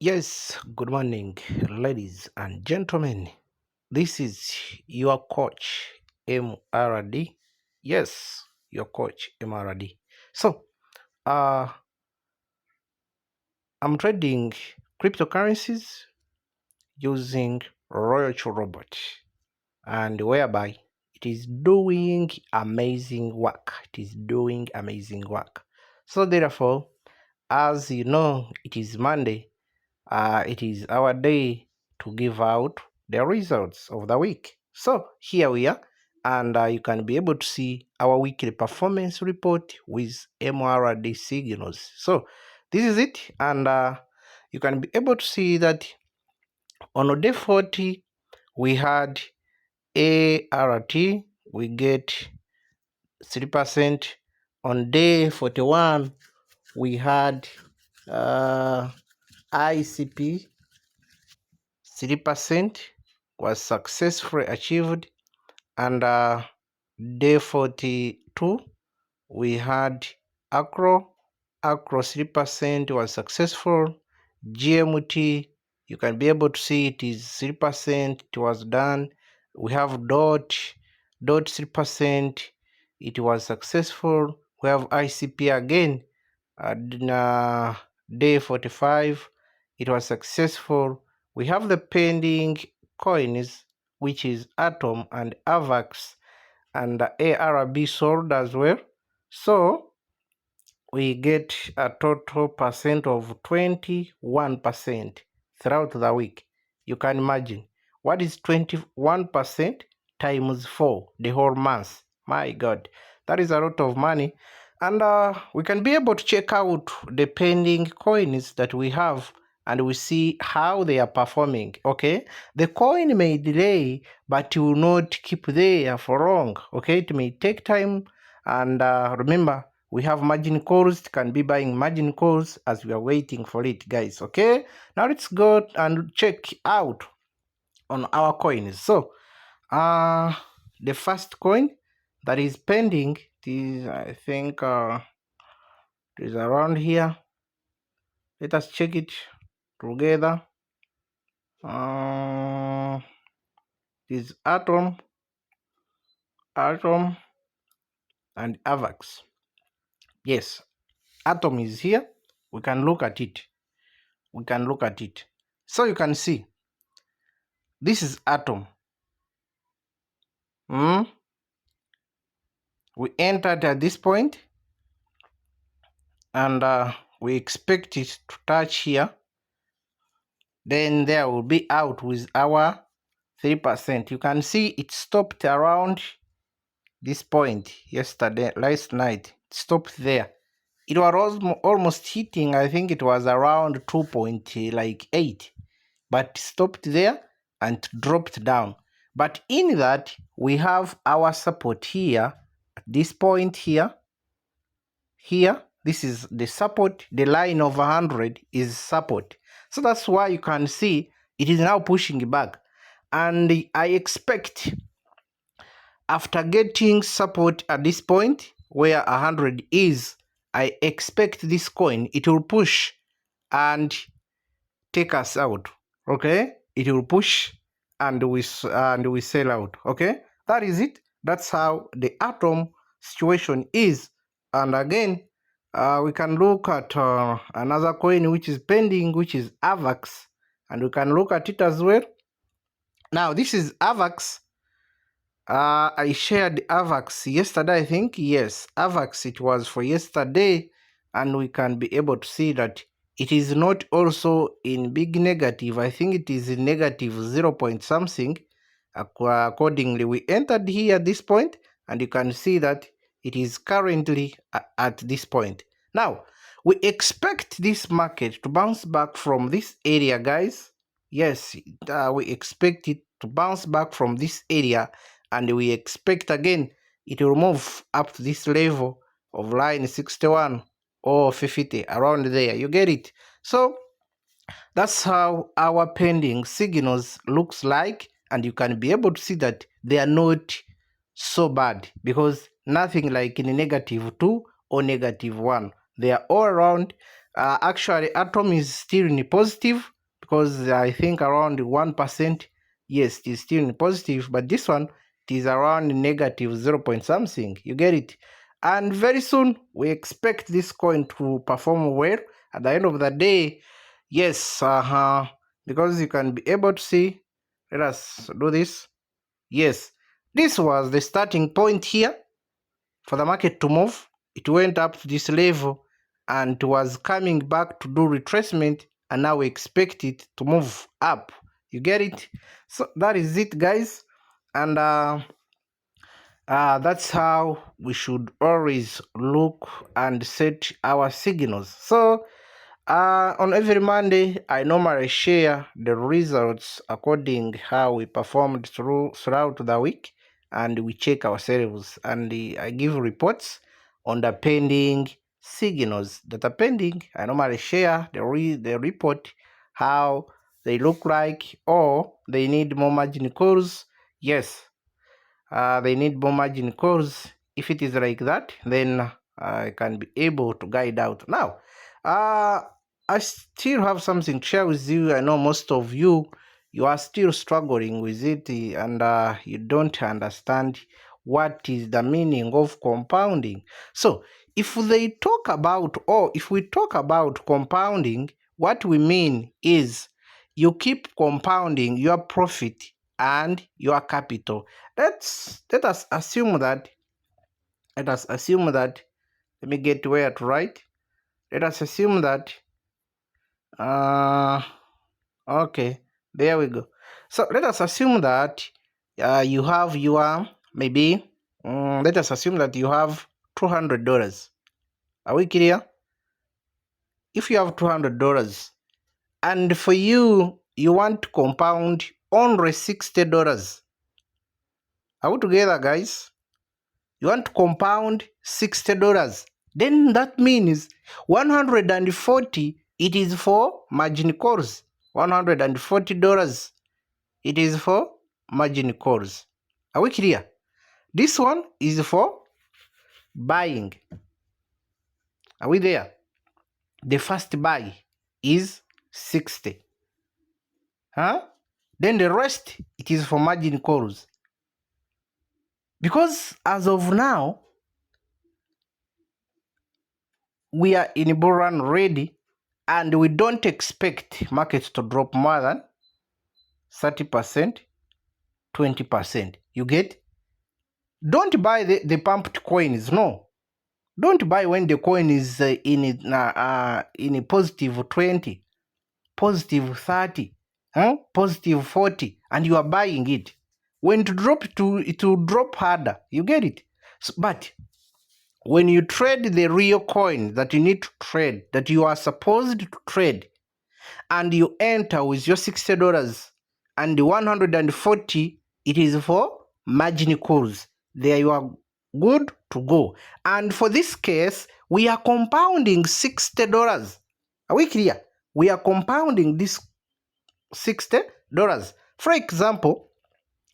Yes, good morning, ladies and gentlemen. This is your coach, MRD. Yes, your coach, MRD. So, uh, I'm trading cryptocurrencies using Royalty Robot, and whereby it is doing amazing work. It is doing amazing work. So, therefore, as you know, it is Monday. It is our day to give out the results of the week. So here we are, and you can be able to see our weekly performance report with MRD signals. So this is it, and you can be able to see that on day 40 we had ART, we get 3%. On day 41 we had ICP 3% was successfully achieved, and day 42 we had acro 3% was successful. GMT, you can be able to see it is 3%, it was done. We have dot 3%, it was successful. We have ICP again at day 45, it was successful. We have the pending coins, which is Atom and AVAX, and the ARB sold as well. So we get a total percent of 21% throughout the week. You can imagine what is 21% times 4 the whole month. My God, that is a lot of money. And we can be able to check out the pending coins that we have, and we see how they are performing. Okay, the coin may delay, but it will not keep there for long. Okay, it may take time. And remember, we have margin calls. Can be buying margin calls as we are waiting for it, guys. Okay, now let's go and check out on our coins. So the first coin that is pending is, I think it is around here. Let us check it together. Is Atom and AVAX. Yes, Atom is here. We can look at it. So you can see this is Atom. We entered at this point, and we expect it to touch here. Then there will be out with our 3%. You can see it stopped around this point last night. It stopped there. It was almost hitting, I think it was around 2.8, but stopped there and dropped down. But in that, we have our support here at this point here. This is the support. The line of 100 is support. So that's why you can see it is now pushing back. And I expect after getting support at this point where 100 is, I expect this coin, it will push and take us out. Okay, it will push and we sell out. Okay, that is it. That's how the Atom situation is. And again, we can look at another coin which is pending, which is AVAX, and we can look at it as well. Now this is AVAX. I shared AVAX yesterday, I think. Yes, AVAX, it was for yesterday, and we can be able to see that it is not also in big negative. I think it is in negative 0 point something. Accordingly, we entered here at this point, and you can see that it is currently at this point. Now, we expect this market to bounce back from this area, guys. Yes, we expect it to bounce back from this area, and we expect again it will move up to this level of line 61 or 50, around there. You get it? So that's how our pending signals looks like, and you can be able to see that they are not so bad, because nothing like in -2 or -1. They are all around. Actually, Atom is still in positive, because I think around 1%, yes, it is still in positive, but this one, it is around negative 0 point something. You get it? And very soon, we expect this coin to perform well. At the end of the day, yes, because you can be able to see, let us do this. Yes, this was the starting point here for the market to move. It went up to this level and was coming back to do retracement, and now we expect it to move up. You get it? So that is it, guys. And that's how we should always look and set our signals. So on every Monday, I normally share the results according how we performed throughout the week, and we check ourselves, and I give reports on the pending signals that are pending. I normally share the report, how they look like, or they need more margin calls. Yes, they need more margin calls. If it is like that, then I can be able to guide out. Now, I still have something to share with you. I know most of you are still struggling with it, and you don't understand what is the meaning of compounding. So if they talk about, or if we talk about compounding, what we mean is you keep compounding your profit and your capital. Let us assume that, let me get where to write. Let us assume that okay, there we go. So let us assume that you have your, maybe let us assume that you have $200. Are we clear? If you have $200 and for you want to compound only $60, are we together, guys? You want to compound $60, then that means 140, it is for margin calls. $140, it is for margin calls. Are we clear? This one is for buying. Are we there? The first buy is 60. Then the rest, it is for margin calls. Because as of now, we are in bull run ready, and we don't expect markets to drop more than 30%, 20%. You get? Don't buy the pumped coins. No. Don't buy when the coin is in a positive 20, positive 30, positive 40, and you are buying it. When it drop, it will drop harder. You get it? So, but when you trade the real coin that you need to trade, that you are supposed to trade, and you enter with your $60 and the 140, it is for margin calls. There you are good to go. And for this case, we are compounding $60. Are we clear? We are compounding this $60. For example,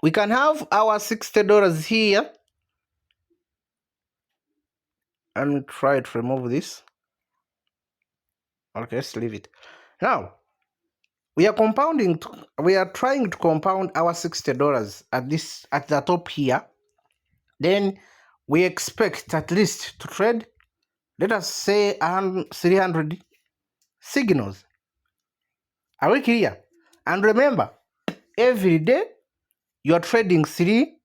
we can have our $60 here. And try to remove this. Okay, let's leave it. Now, we are trying to compound our $60 at the top here. Then we expect at least to trade, let us say, 300 signals. Are we clear? And remember, every day you are trading 3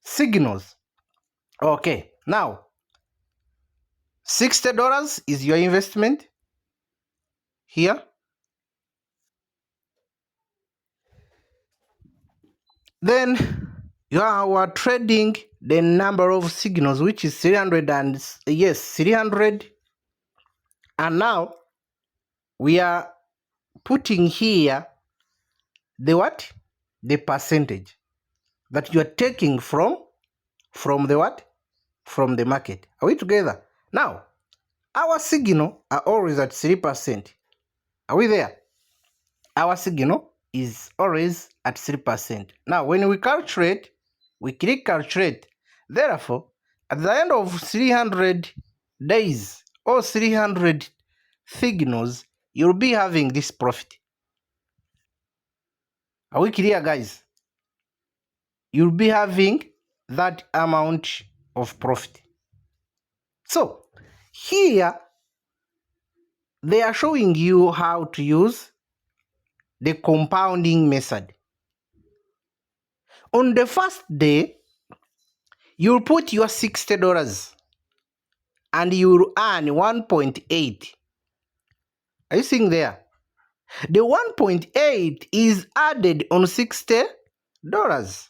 signals. Okay, now $60 is your investment here. Then you are trading the number of signals, which is 300, and yes, 300. And now we are putting here the what? The percentage that you are taking from the what? From the market. Are we together? Now, our signal are always at 3%. Are we there? Our signal is always at 3%. Now, when we calculate, we click calculate. Therefore, at the end of 300 days or 300 signals, you'll be having this profit. Are we clear, guys? You'll be having that amount of profit. So here they are showing you how to use the compounding method. On the first day, you'll put your $60 and you'll earn 1.8. Are you seeing there? The 1.8 is added on $60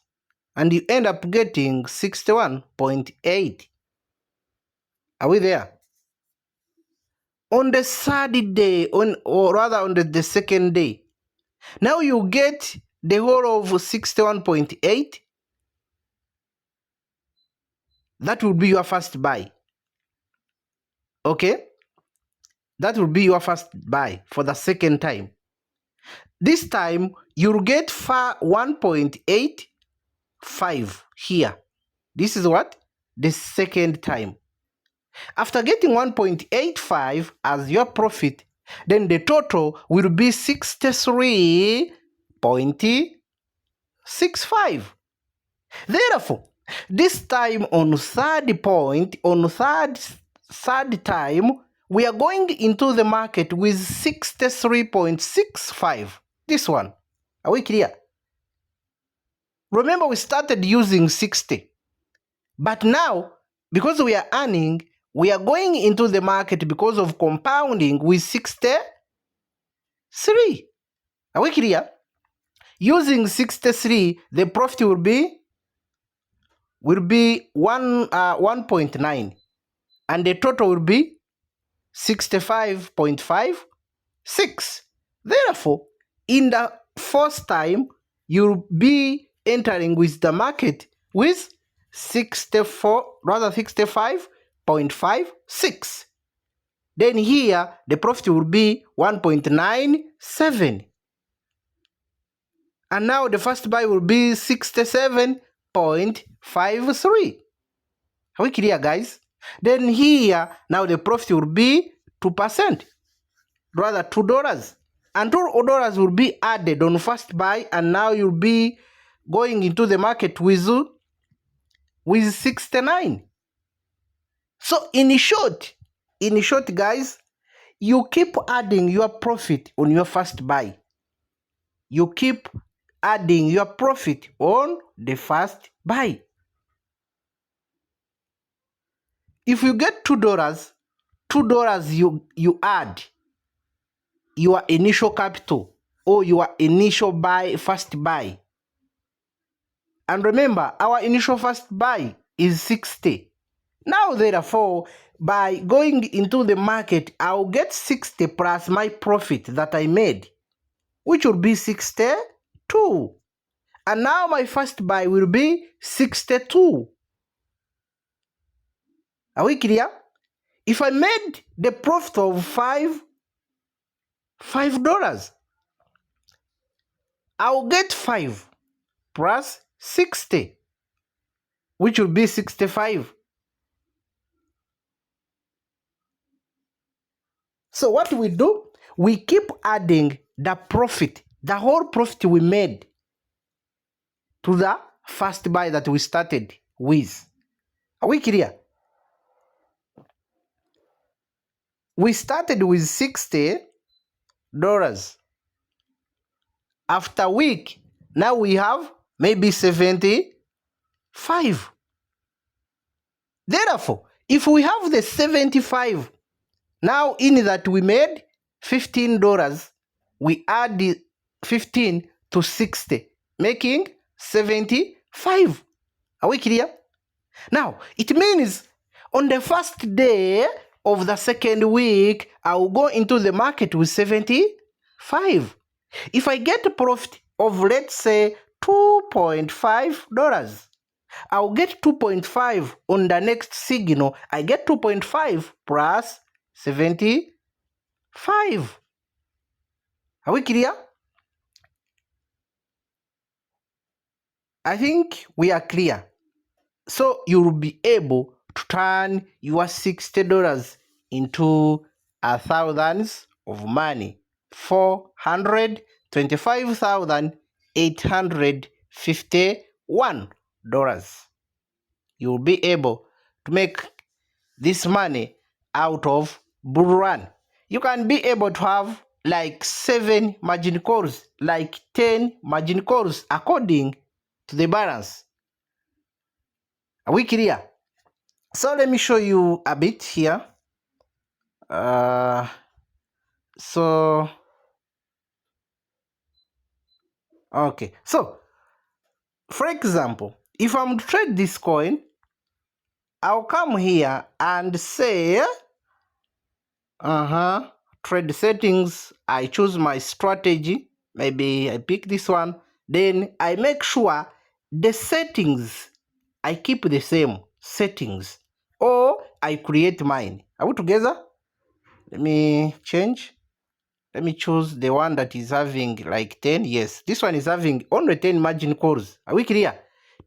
and you end up getting 61.8. Are we there? On the third day, or rather on the second day, now you get the whole of 61.8. That will be your first buy. Okay? That will be your first buy for the second time. This time, you'll get 1.85 here. This is what? The second time. After getting 1.85 as your profit, then the total will be 63.65. Therefore, this time on third time, we are going into the market with 63.65. This one. Are we clear? Remember, we started using 60. But now, because we are earning, we are going into the market because of compounding with 63. Are we clear? Using 63, the profit will be 1.9. And the total will be 65.56. Therefore, in the first time, you'll be entering with the market with 65.56. Then here, the profit will be 1.97. And now the first buy will be 67.53. Are we clear, guys? Then here, now the profit will be 2%, rather $2. And $2 will be added on first buy, and now you'll be going into the market with 69. So in short, guys, you keep adding your profit on your first buy. You keep adding your profit on the first buy. If you get $2, you add your initial capital or your initial first buy. And remember, our initial first buy is 60. Now, therefore, by going into the market, I'll get 60 plus my profit that I made, which will be 62. And now my first buy will be 62. Are we clear? If I made the profit of $5, I'll get 5 plus 60, which will be 65. So what we do, we keep adding the profit, the whole profit we made, to the first buy that we started with. Are we clear? We started with $60. After a week, now we have maybe 75. Therefore, if we have the 75, now in that we made $15, we add the 15 to 60, making 75. Are we clear? Now, it means on the first day of the second week, I will go into the market with 75. If I get a profit of, let's say, $2.5, I'll get 2.5 on the next signal. I get 2.5 plus 75. Are we clear? I think we are clear. So you will be able to turn your $60 into thousands of money, $425,851. You'll be able to make this money out of Bull Run. You can be able to have like 7 margin calls, like 10 margin calls according to the balance. Are we clear? So let me show you a bit here. Okay, so for example, if I'm to trade this coin, I'll come here and say trade settings. I choose my strategy. Maybe I pick this one. Then I make sure the settings, I keep the same settings, or I create mine. Are we together? Let me change. Let me choose the one that is having like 10. Yes, this one is having only 10 margin calls. Are we clear?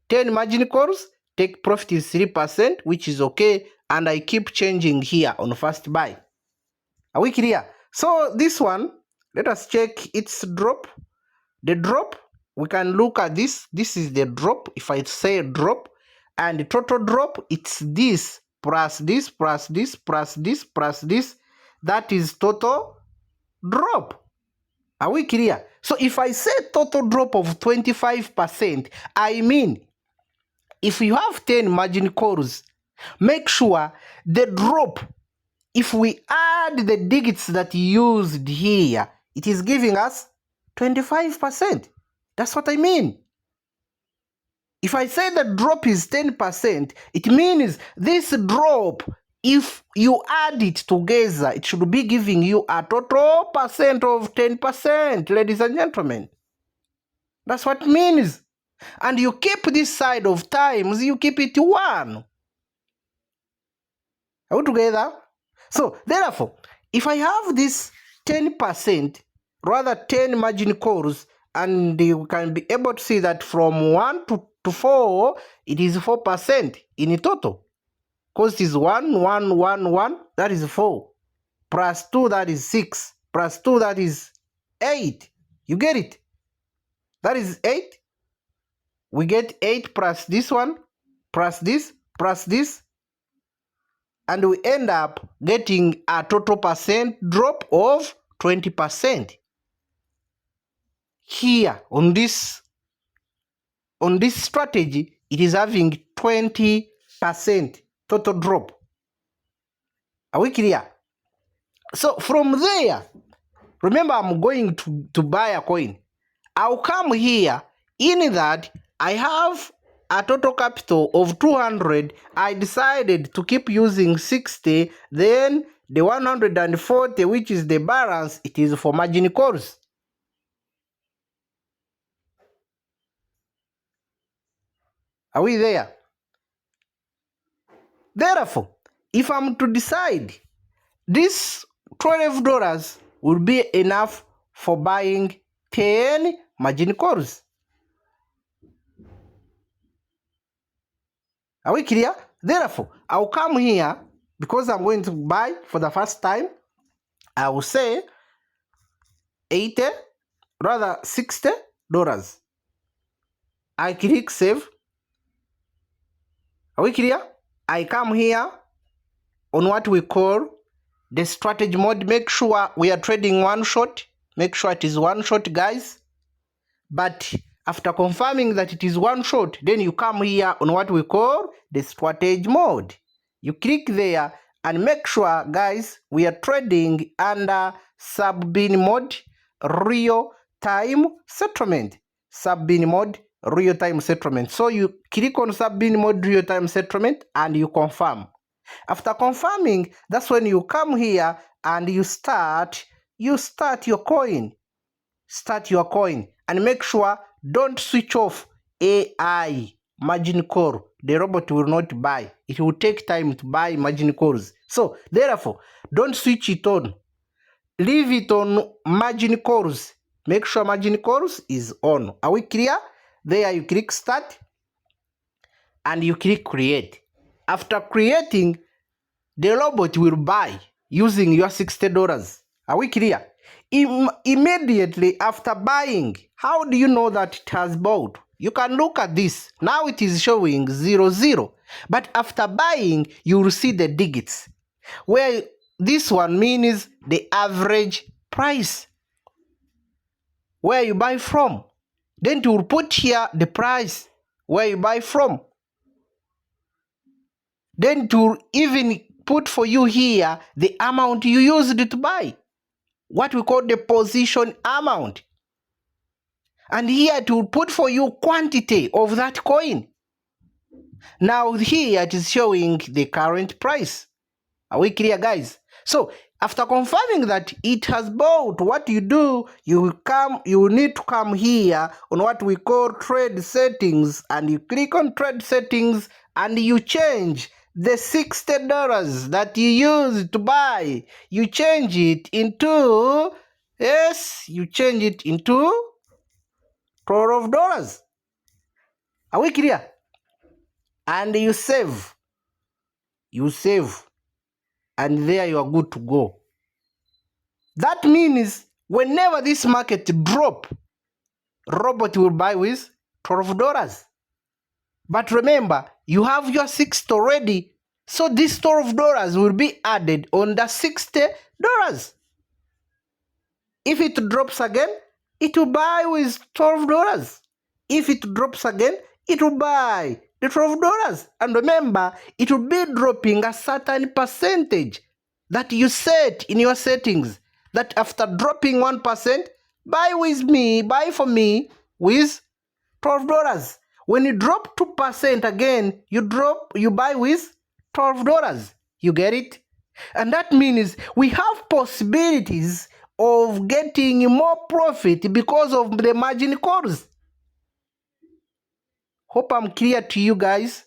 10 margin calls, take profit is 3%, which is okay. And I keep changing here on first buy. Are we clear? So this one, let us check its drop. The drop, we can look at this. This is the drop. If I say drop, and the total drop, it's this plus this plus this plus this plus this. That is total drop. Are we clear? So if I say total drop of 25%, I mean, if you have 10 margin calls, make sure the drop, if we add the digits that you used here, it is giving us 25%. That's what I mean. If I say the drop is 10%, it means this drop, if you add it together, it should be giving you a total percent of 10%, ladies and gentlemen. That's what it means. And you keep this side of times, you keep it 1. Are we together? So, therefore, if I have this 10%, rather 10 margin calls, and you can be able to see that from 1 to 4, it is 4% in total. Because it is 1, 1, 1, 1, that is 4. Plus 2, that is 6. Plus 2, that is 8. You get it? That is 8. We get 8 plus this one, plus this, and we end up getting a total percent drop of 20%. Here on this strategy, it is having 20% total drop. Are we clear? So from there, remember I'm going to buy a coin. I'll come here. In that, I have a total capital of 200. I decided to keep using 60. Then the 140, which is the balance, it is for margin calls. Are we there? Therefore, if I'm to decide, this $12 will be enough for buying 10 margin calls. Are we clear? Therefore, I'll come here, because I'm going to buy for the first time. I will say $60. I click save. Are we clear? I come here on what we call the strategy mode. Make sure we are trading one shot. Make sure it is one shot, guys. But after confirming that it is one shot, then you come here on what we call the strategy mode. You click there and make sure, guys, we are trading under sub-bin mode, real-time settlement. Sub-bin mode, real-time settlement. So you click on sub-bin mode, real-time settlement, and you confirm. After confirming, that's when you come here and you start your coin. Start your coin. And make sure, don't switch off AI, margin call. The robot will not buy. It will take time to buy margin calls. So, therefore, don't switch it on. Leave it on margin calls. Make sure margin calls is on. Are we clear? There you click start and you click create. After creating, the robot will buy using your $60. Are we clear? Immediately after buying, how do you know that it has bought? You can look at this. Now it is showing 00. But after buying, you will see the digits. Where this one means the average price. Where you buy from. Then you will put here the price where you buy from. Then to even put for you here the amount you used to buy. What we call the position amount. And here it will put for you quantity of that coin. Now here it is showing the current price. Are we clear, guys? So after confirming that it has bought, what you do, you will need to come here on what we call trade settings, and you click on trade settings and you change the $60 that you used to buy. You change it into, yes, you change it into $12. Are we clear? And you save. You save. And there you are good to go. That means whenever this market drop, Robot will buy with $12. But remember, you have your 60 already. So this $12 will be added on the $60. If it drops again, it will buy with $12. If it drops again, it will buy the $12. And remember, it will be dropping a certain percentage that you set in your settings. That after dropping 1%, buy for me with $12. When you drop 2% again, you buy with $12. You get it? And that means we have possibilities of getting more profit because of the margin calls. Hope I'm clear to you guys.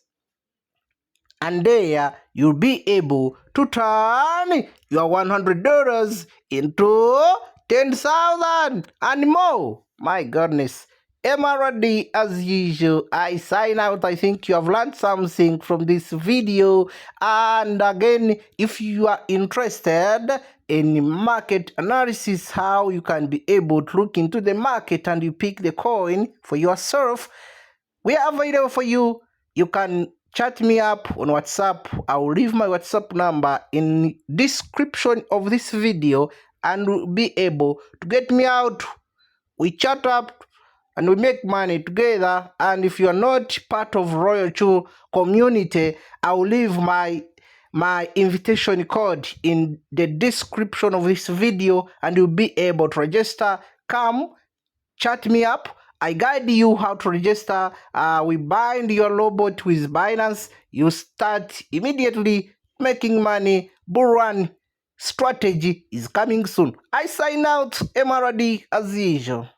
And there you'll be able to turn your $100 into 10,000 and more. My goodness. Emerald, as usual, I sign out. I think you have learned something from this video. And again, if you are interested in market analysis, how you can be able to look into the market and you pick the coin for yourself, we are available for you. You can chat me up on WhatsApp. I will leave my WhatsApp number in description of this video and will be able to get me out. We chat up and we make money together. And if you are not part of Royal Chu community, I will leave my invitation code in the description of this video and you'll be able to register. Come, chat me up. I guide you how to register. We bind your robot with Binance. You start immediately making money. Bull run strategy is coming soon. I sign out. Emerald as usual.